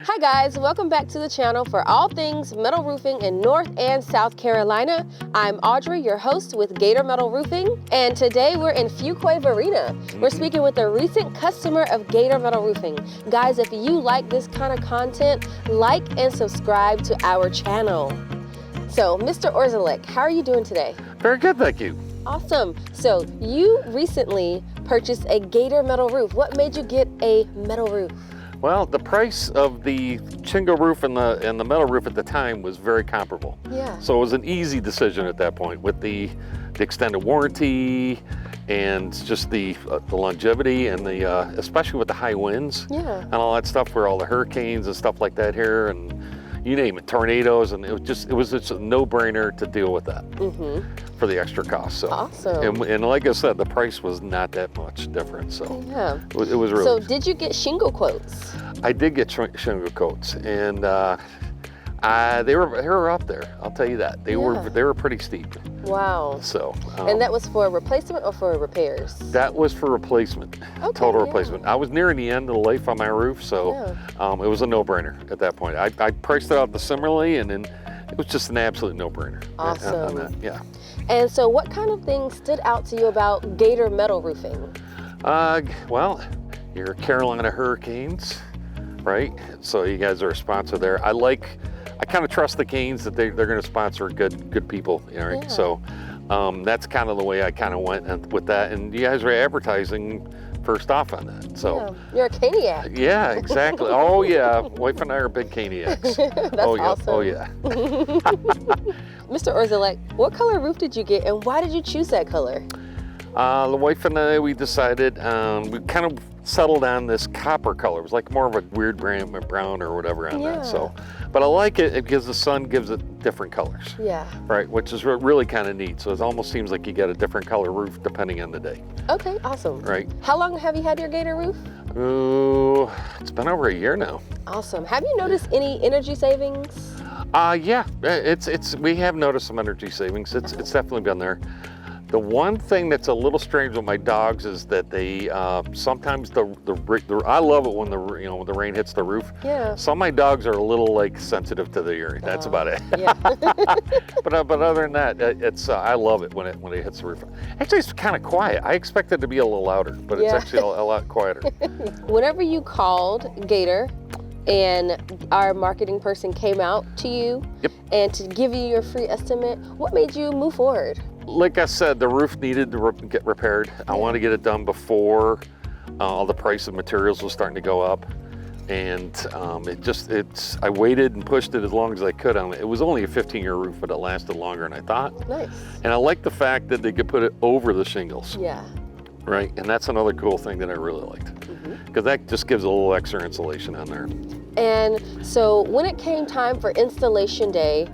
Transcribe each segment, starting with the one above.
Hi guys, welcome back to the channel for all things metal roofing in North and South Carolina. I'm Audrey, your host with Gator Metal Roofing, and today we're in Fuquay-Varina. We're speaking with a recent customer of Gator Metal Roofing. Guys, if you like this kind of content, like and subscribe to our channel. So, Mr. Orik, how are you doing today? Very good, thank you. Awesome. So, you recently purchased a Gator Metal roof. What made you get a metal roof? Well, the price of the shingle roof and the metal roof at the time was very comparable. Yeah. So it was an easy decision at that point with the extended warranty and just the longevity and especially with the high winds. Yeah. And all that stuff where all the hurricanes and stuff like that here and you name it, tornadoes, and it was just a no-brainer to deal with that for the extra cost. So awesome. And like I said, the price was not that much different. So yeah, it was really. So did you get shingle quotes? I did get shingle coats, and they were up there. I'll tell you that they were pretty steep. Wow. So. And that was for replacement or for repairs? That was for replacement. Okay, total replacement. I was nearing the end of the life on my roof, so it was a no-brainer at that point. I priced it out similarly, and then it was just an absolute no-brainer. Awesome. On that. Yeah. And so, what kind of things stood out to you about Gator Metal Roofing? Well, your Carolina Hurricanes, right? So you guys are a sponsor there. I kind of trust the Canes that they're going to sponsor good people, you know, right? Yeah. So that's kind of the way I kind of went with that. And you guys were advertising first off on that. So you're a Caniac. Yeah, exactly. Oh yeah, wife and I are big Caniacs. That's awesome. Oh yeah. Mr. Orik, what color roof did you get, and why did you choose that color? The wife and I, we decided, we kind of settled on this copper color. It was like more of a weird brown or whatever on that. So, but I like it because the sun gives it different colors. Yeah. Right, which is really kind of neat. So it almost seems like you get a different color roof depending on the day. Okay, awesome. Right. How long have you had your Gator roof? Oh, it's been over a year now. Awesome. Have you noticed any energy savings? Yeah, we have noticed some energy savings. It's definitely been there. The one thing that's a little strange with my dogs is that they sometimes I love it when when the rain hits the roof. Yeah. Some of my dogs are a little sensitive to the hearing. That's about it. Yeah. but other than that, I love it when it hits the roof. Actually, it's kind of quiet. I expect it to be a little louder, but it's actually a lot quieter. Whenever you called Gator and our marketing person came out to you and to give you your free estimate, what made you move forward? Like I said, the roof needed to get repaired. I wanted to get it done before all the price of materials was starting to go up. And I waited and pushed it as long as I could on it. It was only a 15-year roof, but it lasted longer than I thought. Nice. And I like the fact that they could put it over the shingles. Yeah. Right, and that's another cool thing that I really liked. Because that just gives a little extra insulation on there. And so when it came time for installation day,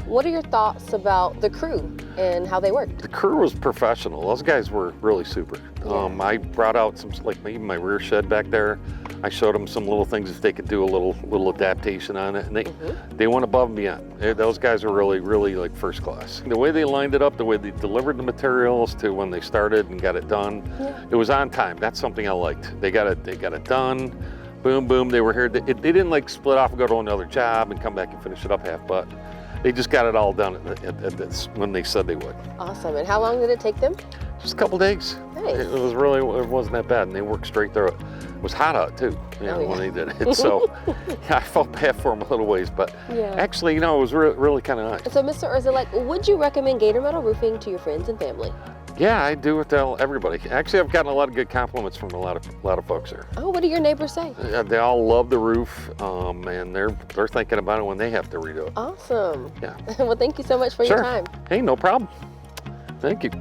what are your thoughts about the crew and how they worked? The crew was professional. Those guys were really super. Yeah. I brought out some, even my rear shed back there. I showed them some little things if they could do a little adaptation on it, and they went above and beyond. Those guys are really first class. The way they lined it up, the way they delivered the materials to when they started and got it done, it was on time. That's something I liked. They got it done. Boom, boom. They were here. They didn't split off and go to another job and come back and finish it up half, but they just got it all done at this when they said they would. Awesome. And how long did it take them? Just a couple days. Nice. It wasn't that bad, and they worked straight through it. It was hot out too, when they did it. So I felt bad for them a little ways, but actually, it was really kind of nice. So, Mr. Orik, would you recommend Gator Metal Roofing to your friends and family? Yeah, I do tell everybody. Actually, I've gotten a lot of good compliments from a lot of folks there. Oh, what do your neighbors say? They all love the roof, and they're thinking about it when they have to redo it. Awesome. Yeah. Well, thank you so much for your time. Hey, no problem. Thank you.